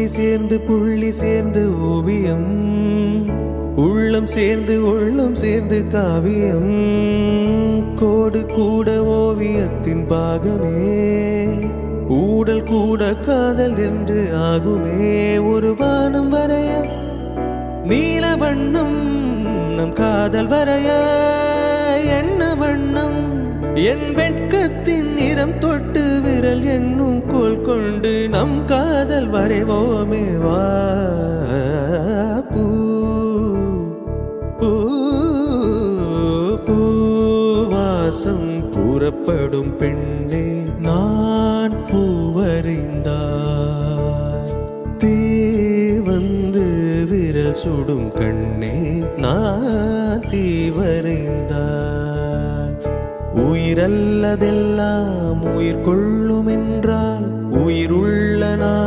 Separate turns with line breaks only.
சேர்ந்து புள்ளி சேர்ந்து ஓவியம், உள்ளம் சேர்ந்து காவியம், கோடு கூட ஓவியத்தின் பாகமே, ஊடல் கூட காதல் என்று ஆகுமே. ஒரு வானம் வரைய நீல வண்ணம், நம் காதல் வரைய என்ன வண்ணம், என் வெட்கத்தின் நிறம் தொட்டு விரல் என்னும் கோல் கொண்டு நம் காதல் வரைவோமே. வா பூ பூ பூவாசம் புறப்படும் பெண்ணே, நான் பூவறிந்தார் தீ வந்து விரல் சுடும் கண்ணே, நான் தீவறிந்தார். உயிரல்லதெல்லாம் உயிர் கொள்ளும் என்றால் உயிருள்ள நான்